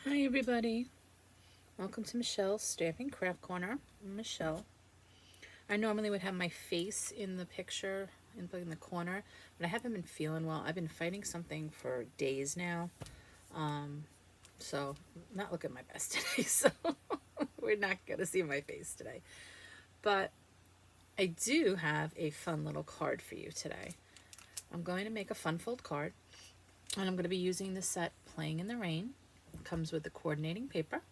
Hi everybody, welcome to Michelle's Stamping Craft Corner. I'm Michelle. I normally would have my face in the picture in the corner, but I haven't been feeling well. I've been fighting something for days now, so I'm not looking my best today, so we're not going to see my face today. But I do have a fun little card for you today. I'm going to make a fun fold card, and I'm going to be using the set Playing in the Rain. It comes with the coordinating paper.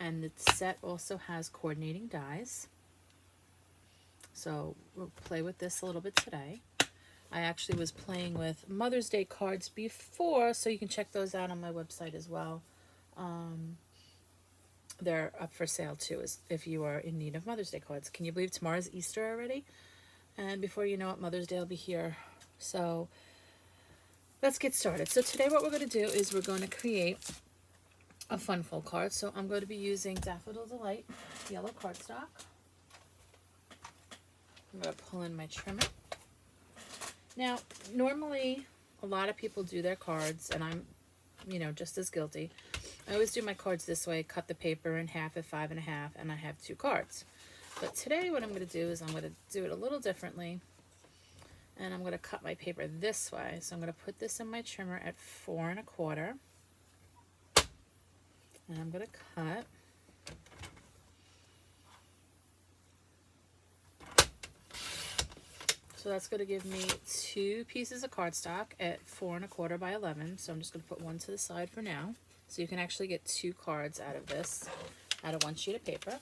And the set also has coordinating dies. So we'll play with this a little bit today. I actually was playing with Mother's Day cards before, so you can check those out on my website as well. They're up for sale too, if you are in need of Mother's Day cards. Can you believe tomorrow's Easter already? And before you know it, Mother's Day will be here. So let's get started. So today what we're going to do is we're going to create a fun fold card. So I'm going to be using Daffodil Delight yellow cardstock. I'm going to pull in my trimmer. Now, normally a lot of people do their cards, and I'm, just as guilty. I always do my cards this way, cut the paper in half at 5.5, and I have 2 cards. But today what I'm going to do is I'm going to do it a little differently, and I'm going to cut my paper this way. So I'm going to put this in my trimmer at 4.25, and I'm going to cut. So that's going to give me 2 pieces of cardstock at 4.25 by 11. So I'm just going to put one to the side for now. So you can actually get 2 cards out of this, out of 1 sheet of paper.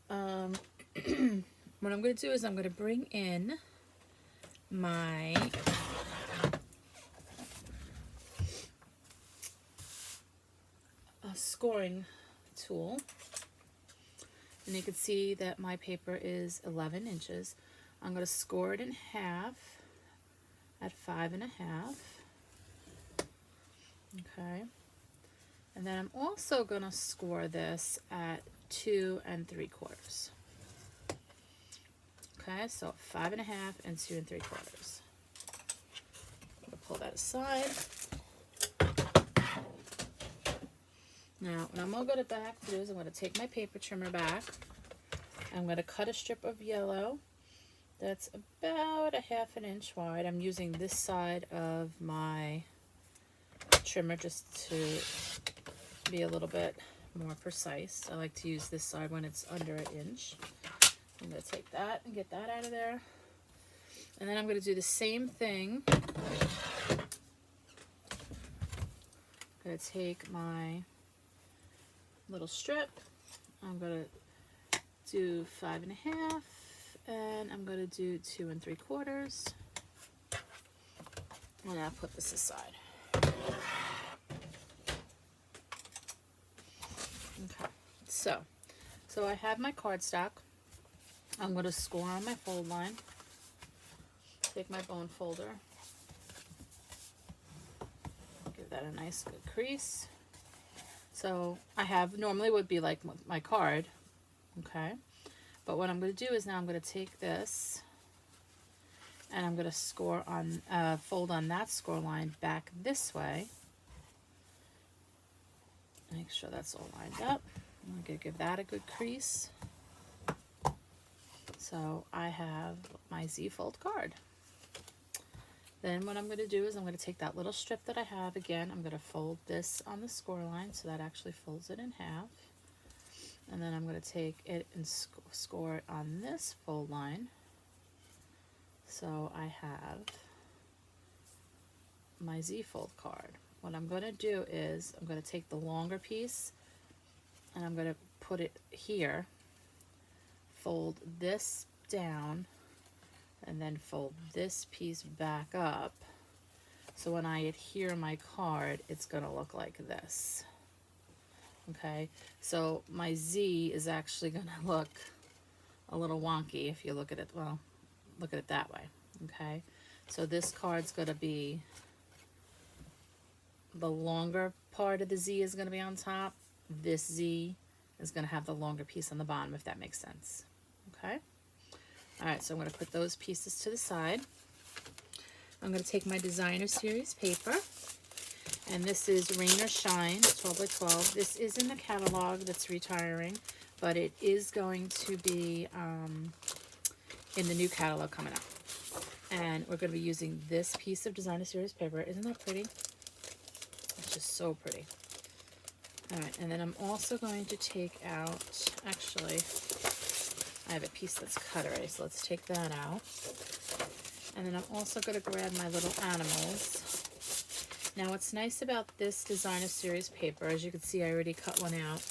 What I'm going to do is I'm going to bring in my scoring tool. And you can see that my paper is 11 inches. I'm going to score it in half at 5.5. Okay. And then I'm also going to score this at 2 3/4. Okay, so 5.5 and 2 3/4. I'm going to pull that aside. Now, what I'm going to go back to do is I'm going to take my paper trimmer back. I'm going to cut a strip of yellow that's about 1/2 inch wide. I'm using this side of my trimmer just to be a little bit more precise. I like to use this side when it's under 1 inch. I'm going to take that and get that out of there. And then I'm going to do the same thing. I'm going to take my little strip. I'm going to do 5.5, and I'm going to do 2 3/4. And I'll put this aside. Okay, so I have my cardstock. I'm going to score on my fold line. Take my bone folder. Give that a nice good crease. So I have, normally would be like my card, okay? But what I'm going to do is now I'm going to take this and I'm going to score on, fold on that score line back this way. Make sure that's all lined up. I'm going to give that a good crease. So I have my Z fold card. Then what I'm going to do is I'm going to take that little strip that I have again. I'm going to fold this on the score line, so that actually folds it in half. And then I'm going to take it and score it on this fold line. So I have my Z fold card. What I'm going to do is I'm going to take the longer piece and I'm going to put it here, fold this down, and then fold this piece back up. So when I adhere my card, it's going to look like this. Okay, so my Z is actually going to look a little wonky if you look at it, well, look at it that way. Okay, so this card's going to be, the longer part of the Z is going to be on top. This Z is going to have the longer piece on the bottom, if that makes sense. Okay. All right, so I'm going to put those pieces to the side. I'm going to take my Designer Series paper, And this is Rain or Shine, 12 by 12. This is in the catalog that's retiring, but it is going to be in the new catalog coming up. And we're going to be using this piece of Designer Series paper. Isn't that pretty? It's just so pretty. All right, and then I'm also going to take out, actually, I have a piece that's cut already, so let's take that out. And then I'm also going to grab my little animals. Now, what's nice about this Designer Series paper, as you can see, I already cut one out.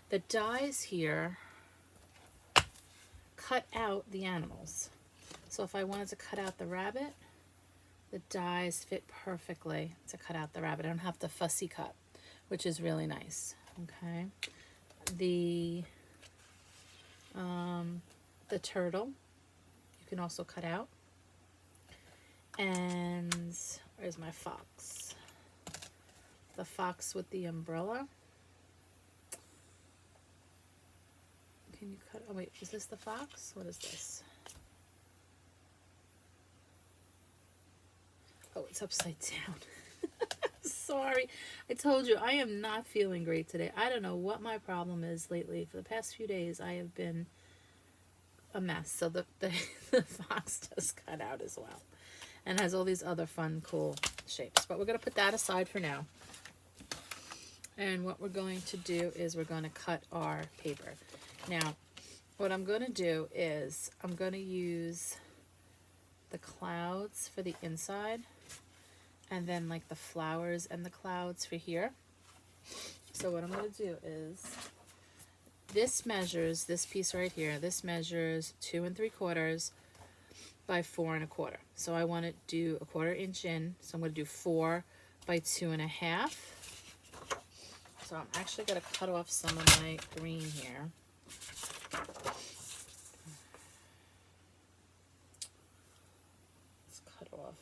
The dies here cut out the animals. So if I wanted to cut out the rabbit, the dies fit perfectly to cut out the rabbit. I don't have to fussy cut, which is really nice. Okay. The turtle, you can also cut out. And where's my fox? The fox with the umbrella. Can you cut? Oh wait, is this the fox? What is this? Oh, it's upside down. Sorry. I told you I am not feeling great today. I don't know what my problem is lately. For the past few days, I have been a mess. So the fox does cut out as well. And has all these other fun, cool shapes. But we're going to put that aside for now. And what we're going to do is we're going to cut our paper. Now, what I'm going to do is I'm going to use the clouds for the inside. And then like the flowers and the clouds for here. So what I'm going to do is, this measures, this piece right here, this measures 2 3/4 by 4 1/4. So I want to do a 1/4 inch in. So I'm going to do 4 by 2 1/2. So I'm actually going to cut off some of my green here. Let's cut off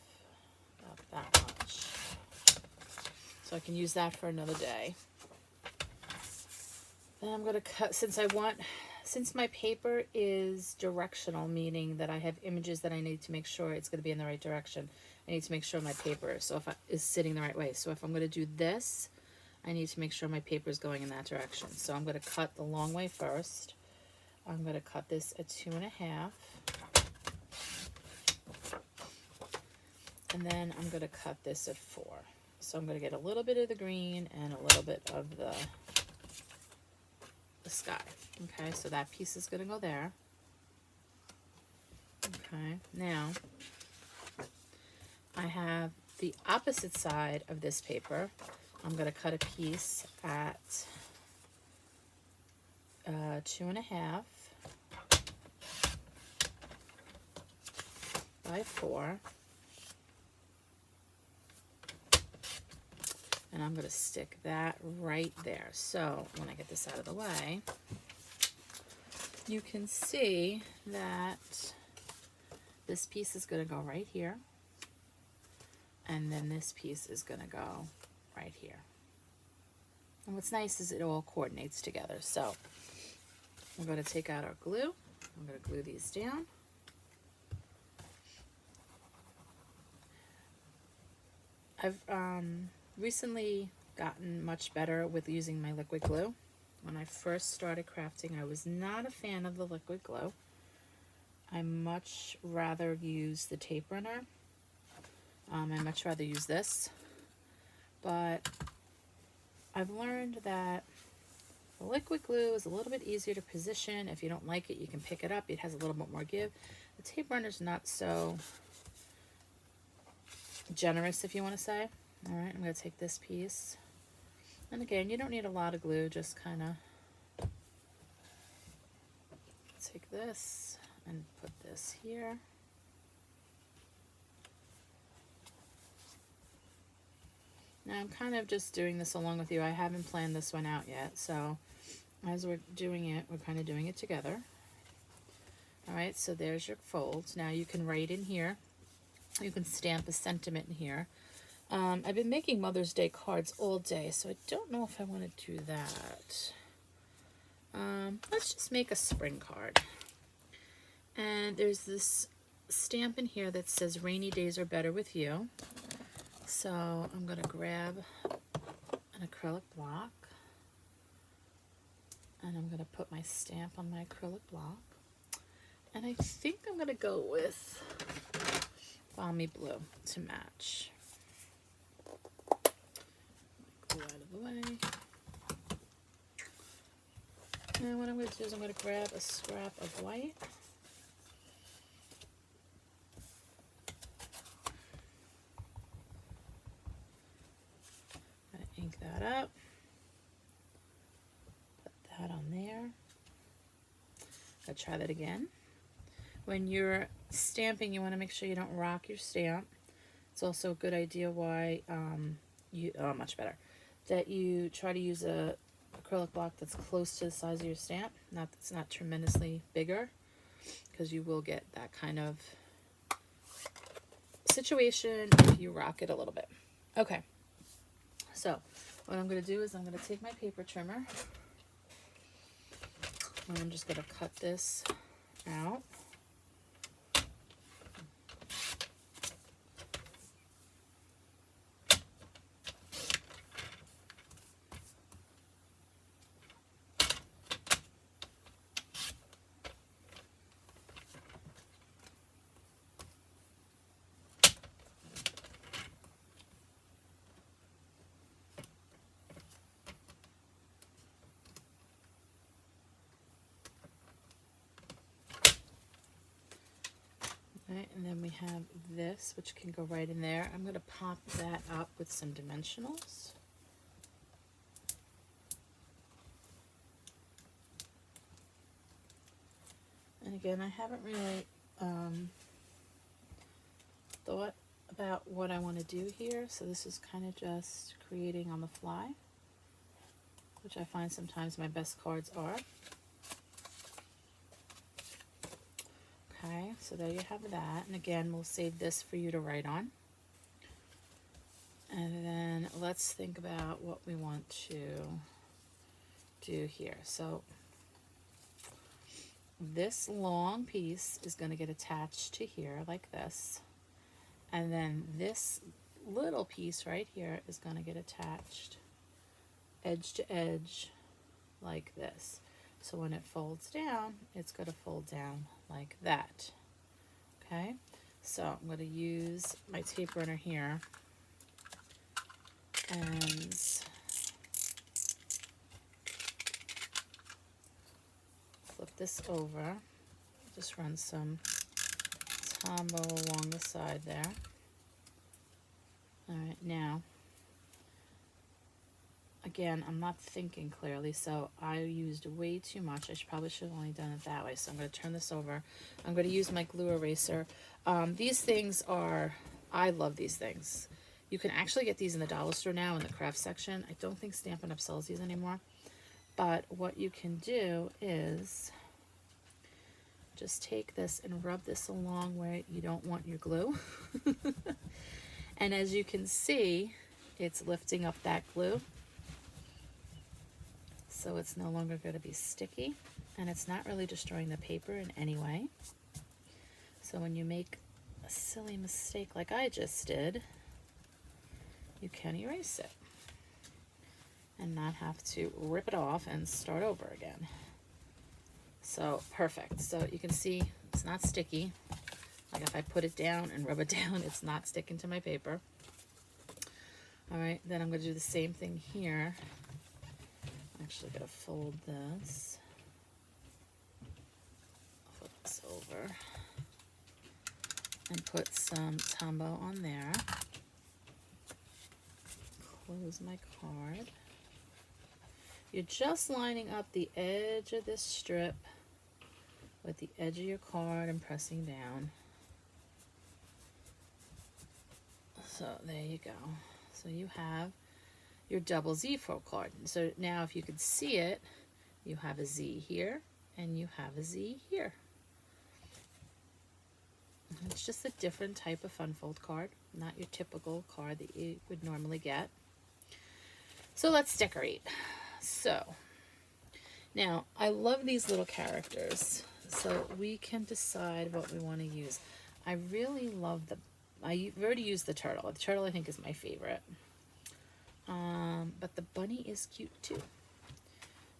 about that much. So I can use that for another day. Then I'm going to cut, since my paper is directional, meaning that I have images that I need to make sure it's going to be in the right direction. I need to make sure my paper is sitting the right way. So if I'm going to do this, I need to make sure my paper is going in that direction. So I'm going to cut the long way first. I'm going to cut this at 2 1/2. And then I'm going to cut this at 4. So I'm going to get a little bit of the green and a little bit of the sky. Okay, so that piece is going to go there. Okay, now I have the opposite side of this paper. I'm going to cut a piece at 2 1/2 by 4. And I'm going to stick that right there. So when I get this out of the way, you can see that this piece is going to go right here. And then this piece is going to go right here. And what's nice is it all coordinates together. So we're going to take out our glue. I'm going to glue these down. I've recently gotten much better with using my liquid glue. When I first started crafting, I was not a fan of the liquid glue. I much rather use the tape runner. I much rather use this. But I've learned that the liquid glue is a little bit easier to position. If you don't like it, you can pick it up. It has a little bit more give. The tape runner is not so generous, if you want to say. All right, I'm going to take this piece. And again, you don't need a lot of glue, just kind of take this and put this here. Now I'm kind of just doing this along with you. I haven't planned this one out yet, so as we're doing it, we're kind of doing it together. All right, so there's your folds. Now you can write in here. You can stamp a sentiment in here. I've been making Mother's Day cards all day, so I don't know if I want to do that. Let's just make a spring card. And there's this stamp in here that says rainy days are better with you. So I'm going to grab an acrylic block, and I'm going to put my stamp on my acrylic block. And I think I'm going to go with Balmy Blue to match. Glue out of the way. And what I'm going to do is I'm going to grab a scrap of white. I'm going to ink that up. Put that on there. I'll try that again. When you're stamping, you want to make sure you don't rock your stamp. It's also a good idea why much better, that you try to use a acrylic block that's close to the size of your stamp, that's not tremendously bigger, because you will get that kind of situation if you rock it a little bit. Okay, so what I'm going to do is I'm going to take my paper trimmer, and I'm just going to cut this out. Right, and then we have this, which can go right in there. I'm going to pop that up with some dimensionals. And again, I haven't really thought about what I want to do here, so this is kind of just creating on the fly, which I find sometimes my best cards are. Okay, so there you have that. And again, we'll save this for you to write on. And then let's think about what we want to do here. So this long piece is going to get attached to here like this. And then this little piece right here is going to get attached edge to edge like this. So when it folds down, it's going to fold down like that. Okay, so I'm going to use my tape runner here and flip this over. Just run some Tombow along the side there. All right, now, again, I'm not thinking clearly, so I used way too much. Probably should have only done it that way. So I'm going to turn this over. I'm going to use my glue eraser. These things are, I love these things. You can actually get these in the dollar store now in the craft section. I don't think Stampin' Up! Sells these anymore. But what you can do is just take this and rub this along where you don't want your glue. And as you can see, it's lifting up that glue. So it's no longer going to be sticky, and it's not really destroying the paper in any way. So when you make a silly mistake like I just did, you can erase it and not have to rip it off and start over again. So perfect. So you can see it's not sticky. Like if I put it down and rub it down, it's not sticking to my paper. All right, then I'm going to do the same thing here. I'm actually going to fold this. Flip this over and put some Tombow on there. Close my card. You're just lining up the edge of this strip with the edge of your card and pressing down. So there you go. So you have your double Z4 card. So now if you could see it, you have a Z here and you have a Z here. It's just a different type of fun fold card, not your typical card that you would normally get. So let's decorate. So now I love these little characters, so we can decide what we want to use. I really love the I've already used the turtle. The turtle I think is my favorite. But the bunny is cute too.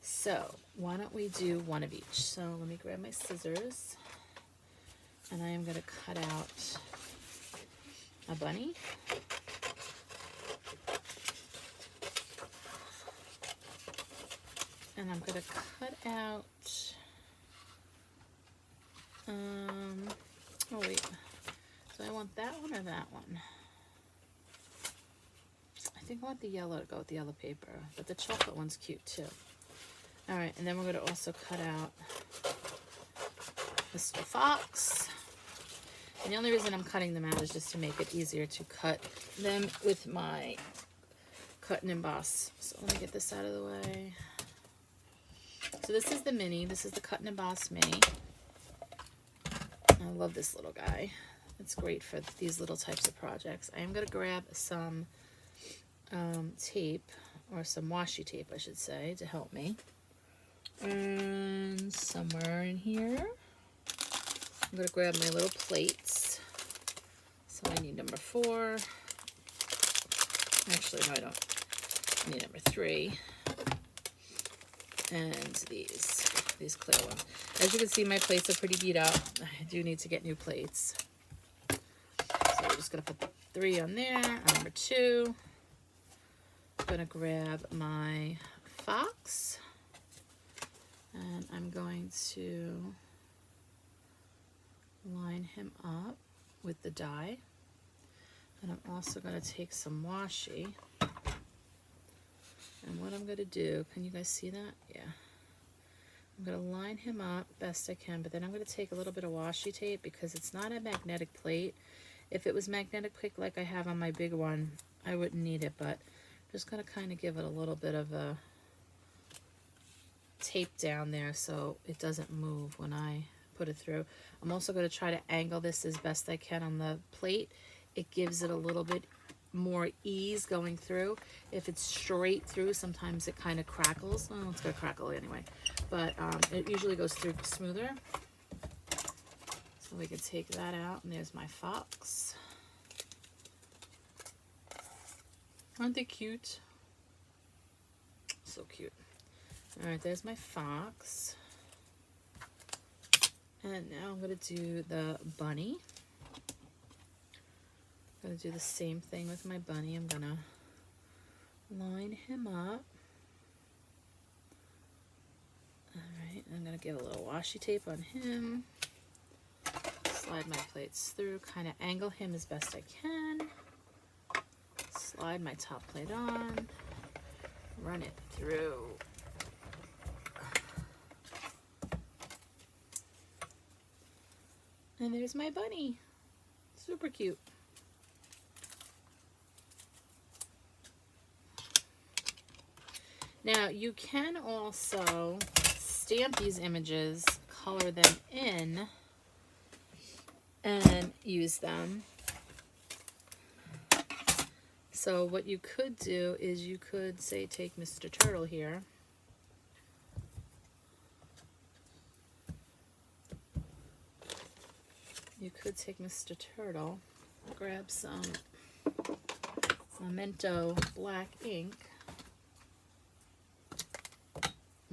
So why don't we do one of each? So let me grab my scissors, and I am going to cut out a bunny. And I'm going to cut out, oh wait, so I want that one or that one? I think I want the yellow to go with the yellow paper, but the chocolate one's cute too. All right, and then we're going to also cut out Mr. Fox. And the only reason I'm cutting them out is just to make it easier to cut them with my cut and emboss. So let me get this out of the way. So this is the mini. This is the cut and emboss mini. I love this little guy. It's great for these little types of projects. I am going to grab some tape, or some washi tape I should say, to help me. And somewhere in here I'm going to grab my little plates. So I need number 4. Actually, no, I don't. I need number 3. And these clear ones. As you can see, my plates are pretty beat up. I do need to get new plates. So we're just going to put 3 on there. Number 2. I'm going to grab my fox. And I'm going to line him up with the die. And I'm also going to take some washi. And what I'm going to do, can you guys see that? Yeah. I'm going to line him up best I can, but then I'm going to take a little bit of washi tape because it's not a magnetic plate. If it was magnetic plate like I have on my big one, I wouldn't need it, but I'm just going to kind of give it a little bit of a tape down there so it doesn't move when I put it through. I'm also going to try to angle this as best I can on the plate. It gives it a little bit more ease going through. If it's straight through, sometimes it kind of crackles. Oh, it's going to crackle anyway, but it usually goes through smoother. So we can take that out, and there's my fox. Aren't they cute? So cute. All right, there's my fox. And now I'm going to do the bunny. I'm going to do the same thing with my bunny. I'm going to line him up. All right, I'm going to give a little washi tape on him. Slide my plates through, kind of angle him as best I can. Slide my top plate on. Run it through. And there's my bunny. Super cute. Now you can also stamp these images, color them in, and use them. So what you could do is you could say take Mr. Turtle here. You could take Mr. Turtle, grab some Memento black ink.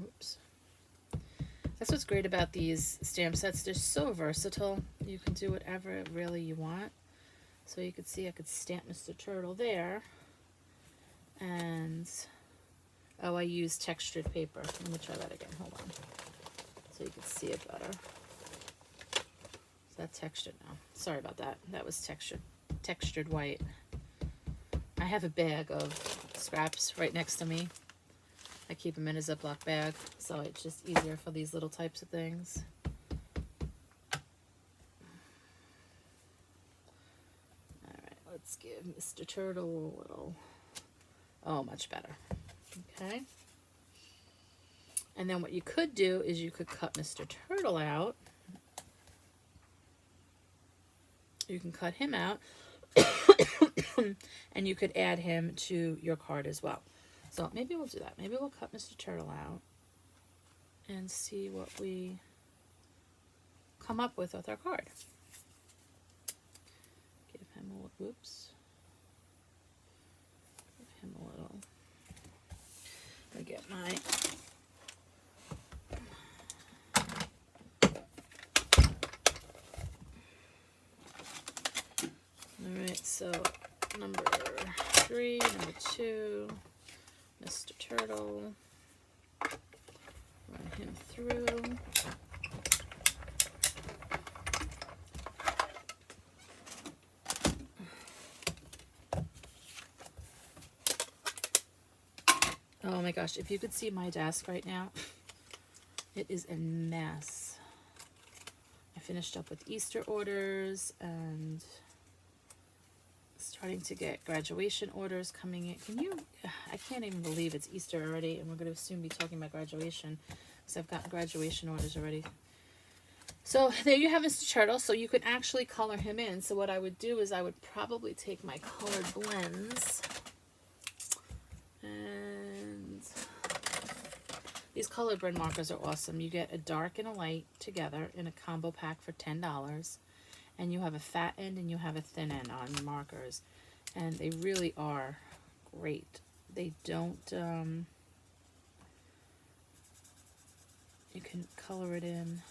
Oops. That's what's great about these stamp sets. They're so versatile. You can do whatever really you want. So you could see I could stamp Mr. Turtle there. And, oh, I used textured paper. Let me try that again. Hold on. So you can see it better. Is that textured now? Sorry about that. That was textured white. I have a bag of scraps right next to me. I keep them in a Ziploc bag, so it's just easier for these little types of things. All right, let's give Mr. Turtle a little, oh, much better. Okay. And then what you could do is you could cut Mr. Turtle out. You can cut him out, and you could add him to your card as well. So maybe we'll do that. Maybe we'll cut Mr. Turtle out and see what we come up with our card. Give him a little, whoops. Give him a little. I get my Alright, so number 3, number 2, Mr. Turtle. Run him through. Oh my gosh, if you could see my desk right now, it is a mess. I finished up with Easter orders and starting to get graduation orders coming in. I can't even believe it's Easter already, and we're going to soon be talking about graduation because I've gotten graduation orders already. So there you have Mr. Turtle. So you can actually color him in. So what I would do is I would probably take my colored blends, and these colored blend markers are awesome. You get a dark and a light together in a combo pack for $10. And you have a fat end and you have a thin end on your markers. And they really are great. They don't, you can color it in.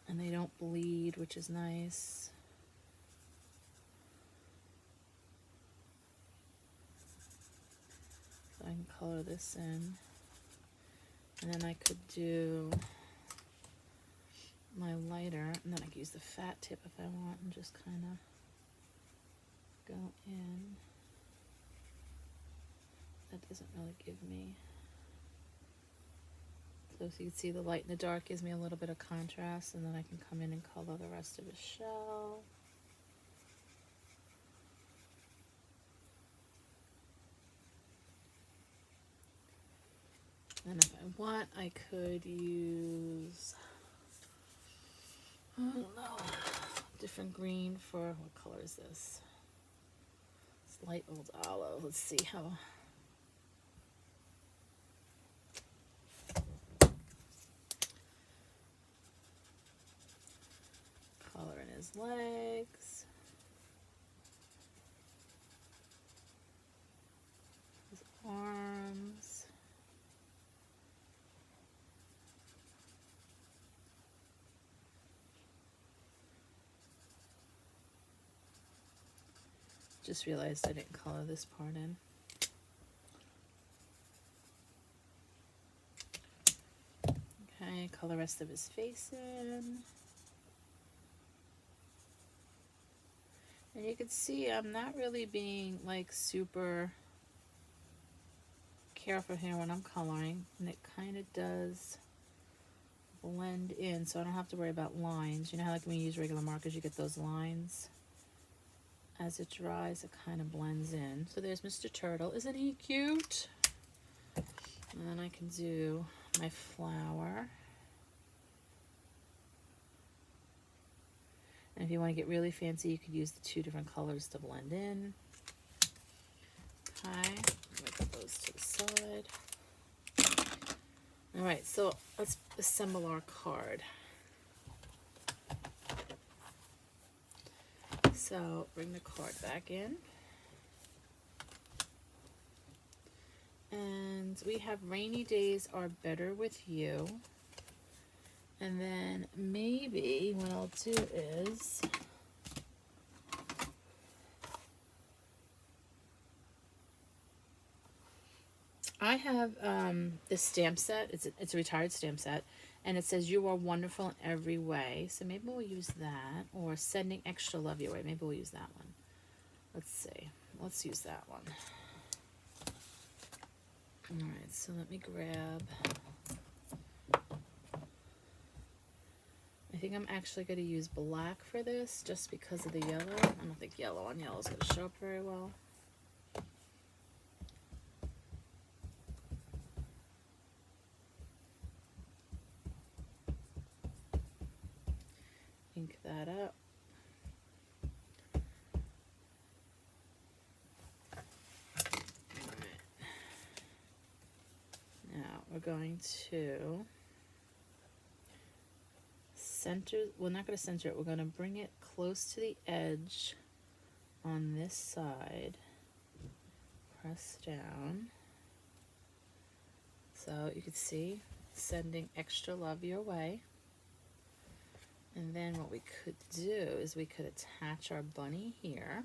And they don't bleed, which is nice. So I can color this in. And then I could do my lighter, and then I can use the fat tip if I want and just kind of go in. That doesn't really give me, so as you can see, the light and the dark gives me a little bit of contrast, and then I can come in and color the rest of his shell. And if I want, I could use, I don't know, different green for, what color is this? It's light old olive. Let's see how. Color in his legs. His arms. Just realized I didn't color this part in. Okay, color the rest of his face in. And you can see I'm not really being like super careful here when I'm coloring, and it kind of does blend in, so I don't have to worry about lines. You know how like when you use regular markers you get those lines? As it dries, it kind of blends in. So there's Mr. Turtle. Isn't he cute? And then I can do my flower. And if you want to get really fancy, you could use the 2 different colors to blend in. Okay, I'm gonna put those to the side. All right, so let's assemble our card. So bring the card back in. And we have rainy days are better with you. And then maybe what I'll do is I have this stamp set. It's a retired stamp set. And it says, you are wonderful in every way. So maybe we'll use that. Or sending extra love your way. Maybe we'll use that one. Let's see. Let's use that one. Alright, so let me grab. I think I'm actually going to use black for this just because of the yellow. I don't think yellow on yellow is going to show up very well. Ink that up. Alright. Now we're going to center, we're not going to center it, we're going to bring it close to the edge on this side. Press down. So you can see, sending extra love your way. And then what we could do is we could attach our bunny here.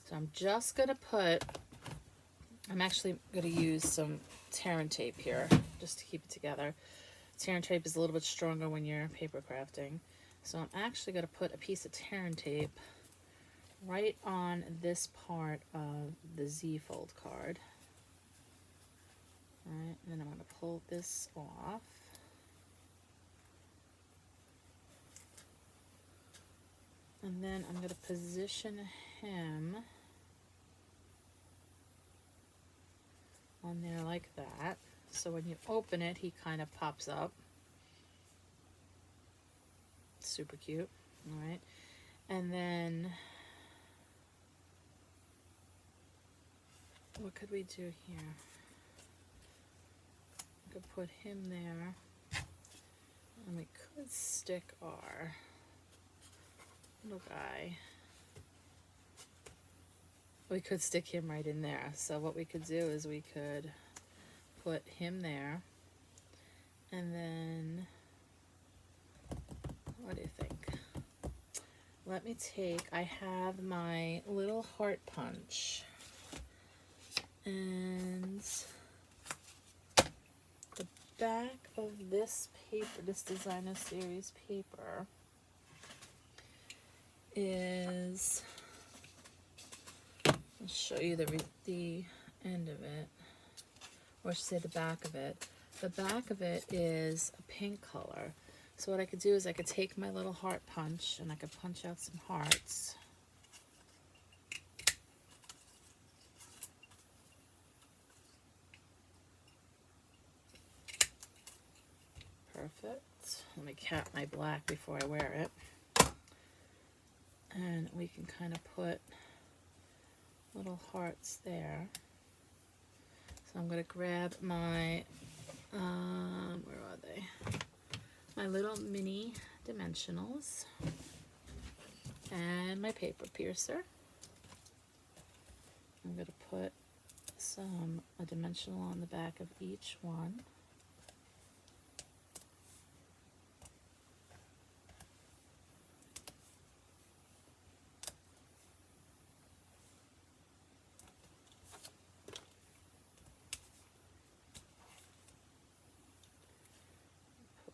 So I'm just going to put, I'm actually going to use some tear and tape here just to keep it together. Tear and tape is a little bit stronger when you're paper crafting. So I'm actually going to put a piece of tear and tape right on this part of the Z fold card. All right, and then I'm going to pull this off. And then I'm going to position him on there like that. So when you open it, he kind of pops up. Super cute. All right. And then what could we do here? We could put him there. And we could stick our little guy. We could stick him right in there. So what we could do is we could put him there, and then, what do you think? Let me take, I have my little heart punch, and the back of this paper, this designer series paper, is, I'll show you the end of it, or I should say the back of it. The back of it is a pink color. So what I could do is I could take my little heart punch and I could punch out some hearts. Perfect. Let me cap my black before I wear it. And we can kind of put little hearts there. So I'm going to grab my, where are they? My little mini dimensionals and my paper piercer. I'm going to put a dimensional on the back of each one.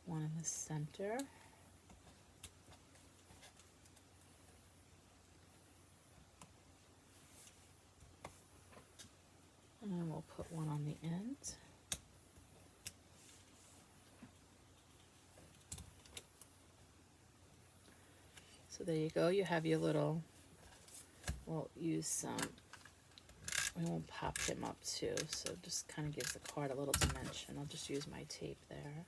One in the center. And we'll put one on the end. So there you go. You have your little, we'll use some, we won't pop him up too, so just kind of gives the card a little dimension. I'll just use my tape there.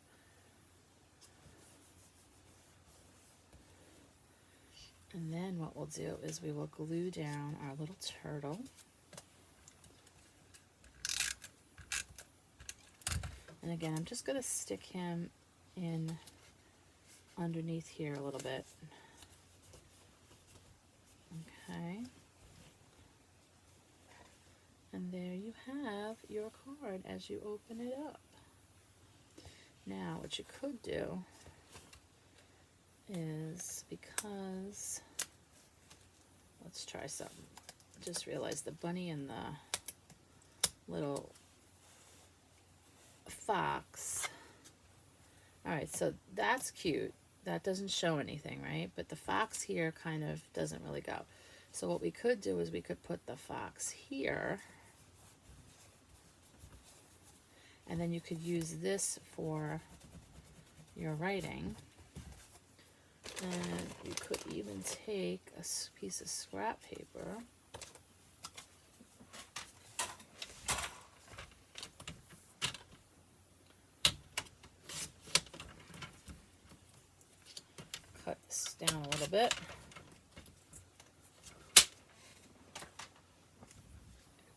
And then what we'll do is we will glue down our little turtle. And again, I'm just going to stick him in underneath here a little bit. Okay. And there you have your card as you open it up. Now, what you could do is, because, let's try something. I just realized the bunny and the little fox. Alright, so that's cute. That doesn't show anything, right? But the fox here kind of doesn't really go. So what we could do is we could put the fox here. And then you could use this for your writing. And you could even take a piece of scrap paper cut this down a little bit.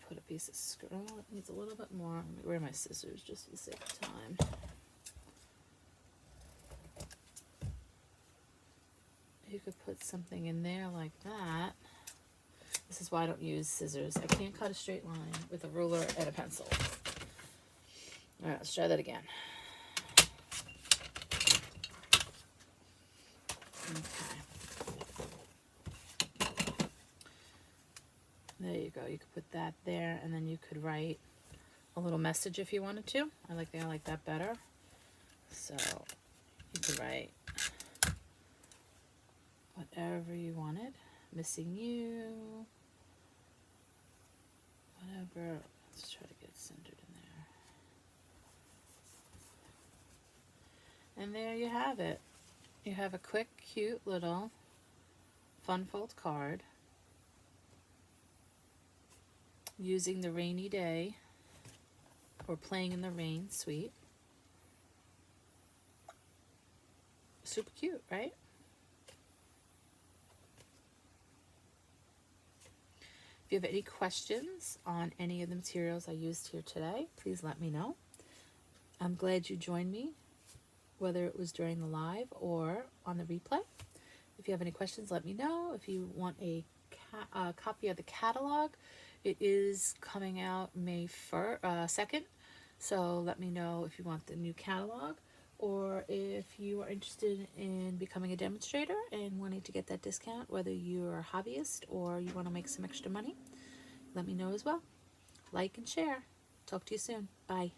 Put a piece of scrap, oh, it needs a little bit more. Let me wear my scissors just for the sake of time. something in there like that. This is why I don't use scissors. I can't cut a straight line with a ruler and a pencil. All right, let's try that again. Okay. There you go. You could put that there, and then you could write a little message if you wanted to. I like that better. So you could write whatever you wanted. Missing you. Whatever. Let's try to get it centered in there. And there you have it. You have a quick, cute little fun fold card using the rainy day or playing in the rain suite. Super cute, right? If you have any questions on any of the materials I used here today, please let me know. I'm glad you joined me, whether it was during the live or on the replay. If you have any questions, let me know. If you want a copy of the catalog, it is coming out May 2nd. So let me know if you want the new catalog, or if you are interested in becoming a demonstrator and wanting to get that discount, whether you're a hobbyist or you want to make some extra money, let me know as well. Like and share. Talk to you soon. Bye.